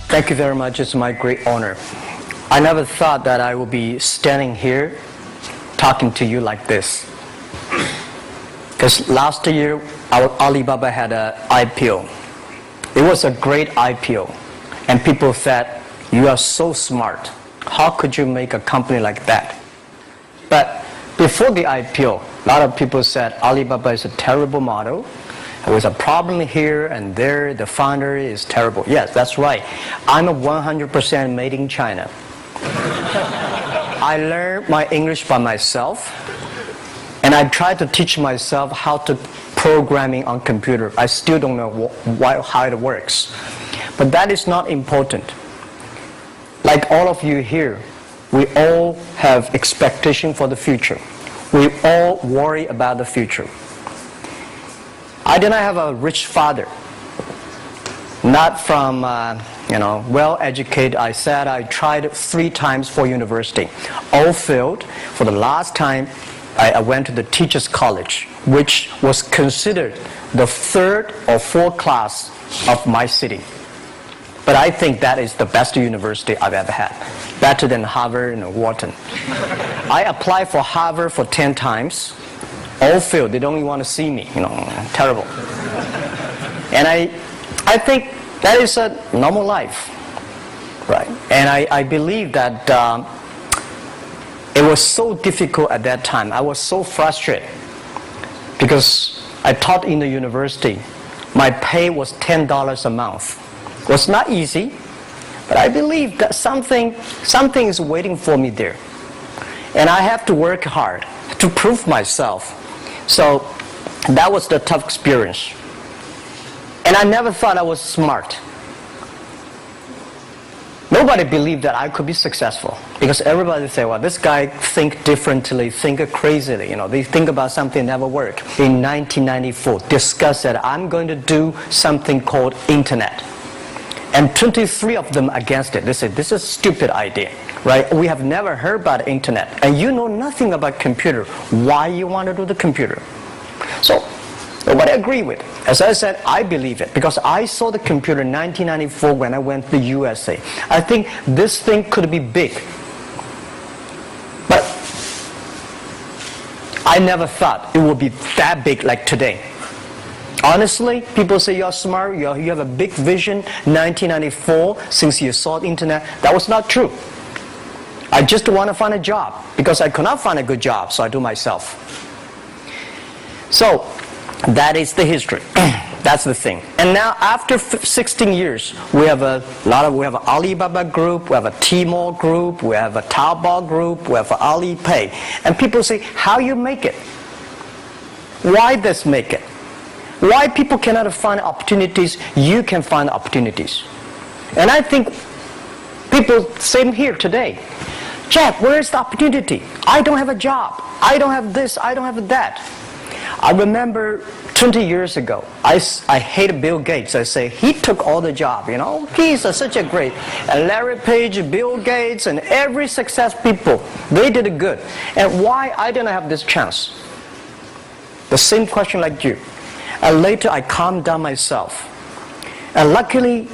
Thank you very much. It's my great honor. I never thought that I would be standing here talking to you like this. Because last year, our Alibaba had an IPO. It was a great IPO. And people said, you are so smart. How could you make a company like that? But before the IPO, a lot of people said Alibaba is a terrible model. There was a problem here and there. The founder is terrible. Yes, that's right. I'm a 100% made in China. I learned my English by myself, and I tried to teach myself how to programming on computer. I still don't know how it works. But that is not important. Like all of you here, we all have expectation for the future. We all worry about the future. I did not have a rich father. Not from, well-educated. I said I tried 3 times for university. All failed. For the last time, I went to the teacher's college, which was considered the 3rd or 4th class of my city. But I think that is the best university I've ever had. Better than Harvard and Wharton. I applied for Harvard for 10 times. All failed. They don't even want to see me. Terrible. And I think that is a normal life, right? And I believe that it was so difficult at that time. I was so frustrated because I taught in the university. My pay was $10 a month. It was not easy, but I believe that something is waiting for me there. And I have to work hard to prove myself. So that was the tough experience. And I never thought I was smart. Nobody believed that I could be successful because everybody say, well, this guy think differently, think crazily. They think about something never work. In 1994, discussed that I'm going to do something called internet. And 23 of them against it. They said, this is a stupid idea, right? We have never heard about internet. And you know nothing about computer. Why you want to do the computer? So, nobody agreed with it. As I said, I believe it. Because I saw the computer in 1994 when I went to the USA. I think this thing could be big. But I never thought it would be that big like today. Honestly, people say you're smart, you have a big vision. 1994, since you saw the internet, that was not true. I just want to find a job because I could not find a good job, so I do myself. So that is the history. That's the thing. And now after 16 years, we have an Alibaba group, we have a Tmall group, we have a Taobao group, we have an Alipay. And people say, how you make it? Why this make it? Why people cannot find opportunities, you can find opportunities. And I think people, same here today. Jack, where is the opportunity? I don't have a job. I don't have this, I don't have that. I remember 20 years ago, I hated Bill Gates. I say, he took all the job, He's such a great. And Larry Page, Bill Gates, and every success people, they did it good. And why I didn't have this chance? The same question like you. And later I calmed down myself. And luckily,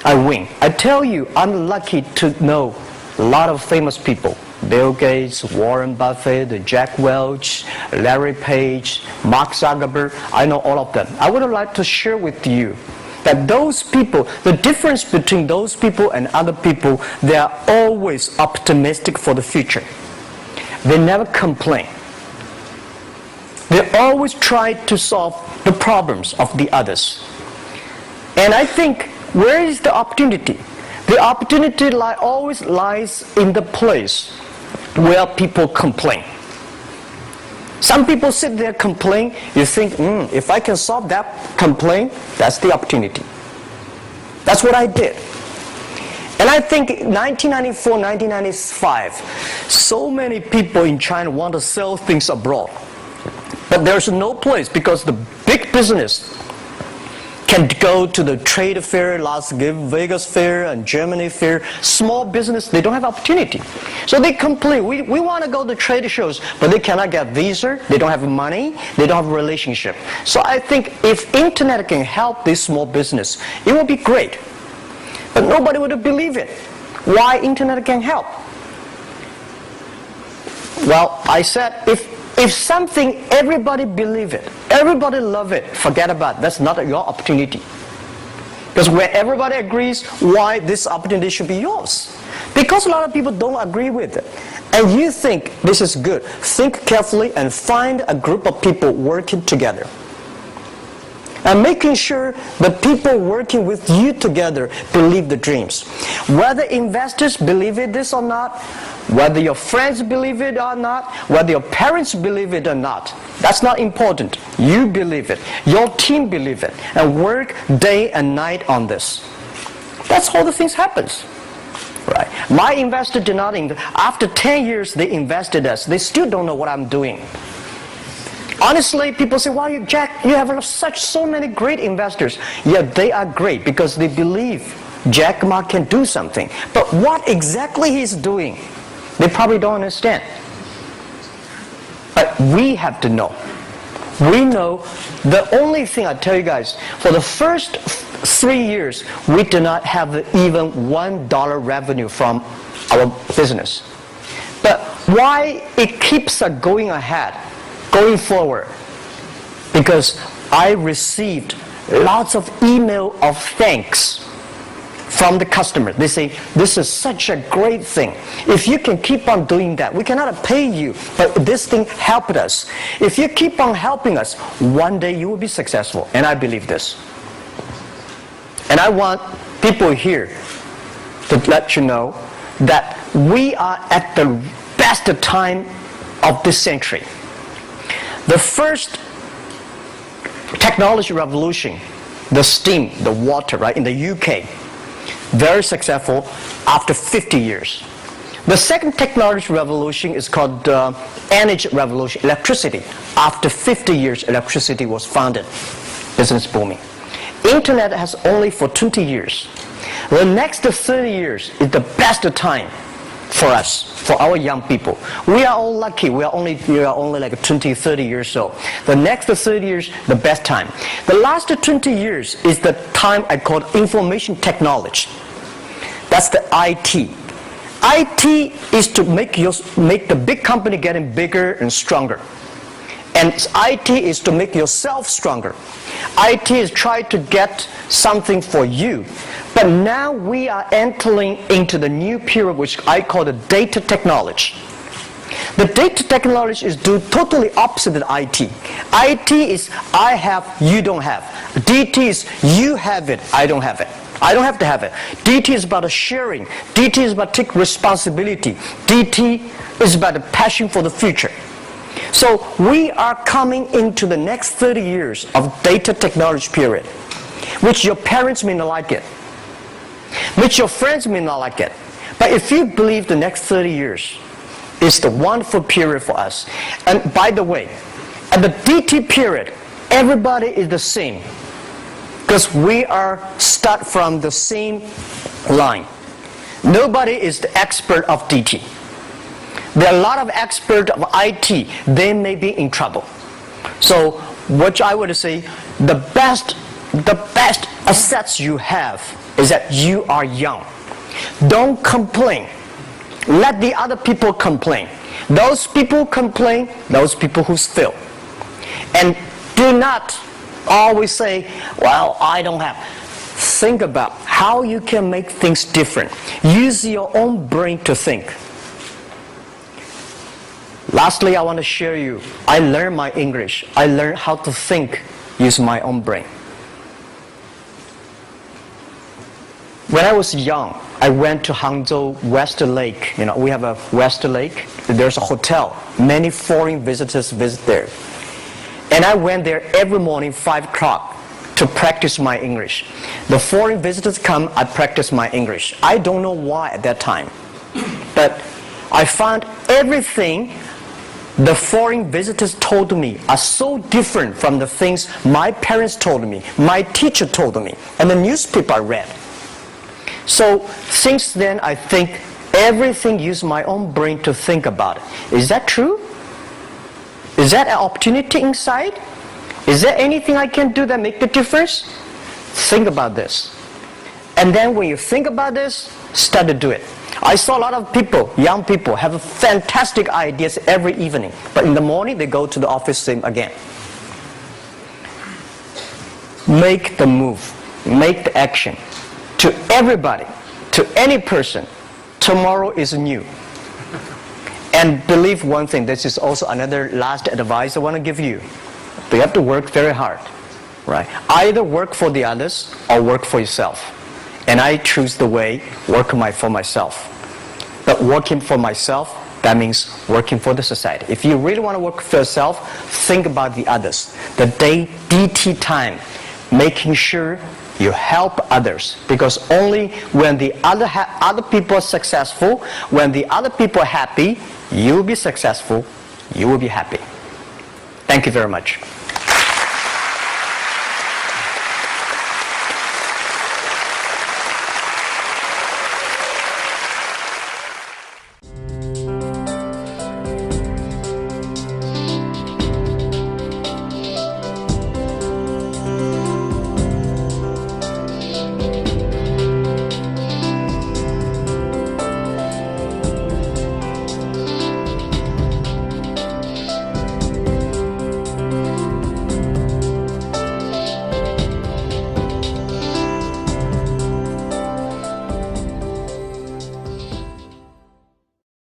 I win. I tell you, I'm lucky to know a lot of famous people. Bill Gates, Warren Buffett, Jack Welch, Larry Page, Mark Zuckerberg. I know all of them. I would like to share with you that those people, the difference between those people and other people, they are always optimistic for the future. They never complain. They always try to solve the problems of the others. And I think, where is the opportunity? The opportunity always lies in the place where people complain. Some people sit there complain. You think, if I can solve that complaint, that's the opportunity. That's what I did. And I think 1994, 1995, so many people in China want to sell things abroad. But there's no place because the big business can go to the trade fair, Las Vegas fair, and Germany fair. Small business, they don't have opportunity. So they complain, we want to go to trade shows, but they cannot get visa, they don't have money, they don't have a relationship. So I think if internet can help this small business, it will be great. But nobody would believe it. Why internet can help? Well, I said, if something, everybody believe it, everybody love it, forget about it. That's not your opportunity. Because when everybody agrees, why this opportunity should be yours? Because a lot of people don't agree with it. And you think this is good. Think carefully and find a group of people working together. And making sure the people working with you together believe the dreams. Whether investors believe it this or not, whether your friends believe it or not, whether your parents believe it or not, that's not important. You believe it. Your team believe it. And work day and night on this. That's how the things happens. Right. My investor did not invest. After 10 years, they invested us. They still don't know what I'm doing. Honestly, people say, "Wow, Jack, you have so many great investors." Yeah, they are great because they believe Jack Ma can do something. But what exactly he's doing, they probably don't understand. But we have to know. We know the only thing I tell you guys, for the first 3 years, we did not have even $1 revenue from our business. But why it keeps us going ahead, going forward? Because I received lots of email of thanks from the customer. They say, "This is such a great thing. If you can keep on doing that, we cannot pay you, but this thing helped us. If you keep on helping us, one day you will be successful." And I believe this. And I want people here to let you know that we are at the best time of this century. The first technology revolution, the steam, the water, right, in the UK, very successful after 50 years. The second technology revolution is called energy revolution, electricity. After 50 years, electricity was founded, business booming. Internet has only for 20 years. The next 30 years is the best time for us, for our young people. We are all lucky. We are only like 20, 30 years old. The next 30 years, the best time. The last 20 years is the time I call information technology. That's the IT. IT is to make the big company getting bigger and stronger. And IT is to make yourself stronger. IT is trying to get something for you. But now we are entering into the new period which I call the data technology. The data technology is totally opposite of IT. IT is I have, you don't have. DT is you have it, I don't have it. I don't have to have it. DT is about sharing. DT is about taking responsibility. DT is about the passion for the future. So we are coming into the next 30 years of data technology period, which your parents may not like it, which your friends may not like it. But if you believe the next 30 years is the wonderful period for us. And by the way, at the DT period, everybody is the same. Because we are start from the same line. Nobody is the expert of DT. There are a lot of experts of IT. They may be in trouble. So what I would say, the best assets you have is that you are young. Don't complain. Let the other people complain. Those people complain, those people who fail. And do not always say, "Well, I don't have." Think about how you can make things different. Use your own brain to think. Lastly, I want to share you, I learned my English. I learned how to think using my own brain. When I was young, I went to Hangzhou West Lake. We have a West Lake. There's a hotel. Many foreign visitors visit there. And I went there every morning, 5 o'clock, to practice my English. The foreign visitors come, I practice my English. I don't know why at that time. But I found everything the foreign visitors told me are so different from the things my parents told me, my teacher told me, and the newspaper I read. So since then, I think everything use my own brain to think about it. Is that true? Is that an opportunity inside? Is there anything I can do that make the difference? Think about this. And then when you think about this, start to do it. I saw a lot of people, young people, have fantastic ideas every evening. But in the morning, they go to the office same again. Make the move. Make the action. To everybody, to any person, tomorrow is new. And believe one thing, this is also another last advice I want to give you. You have to work very hard. Right? Either work for the others or work for yourself. And I choose the way, work for myself. But working for myself, that means working for the society. If you really want to work for yourself, think about the others. The DT time, making sure you help others. Because only when the other people are successful, when the other people are happy, you will be successful, you will be happy. Thank you very much.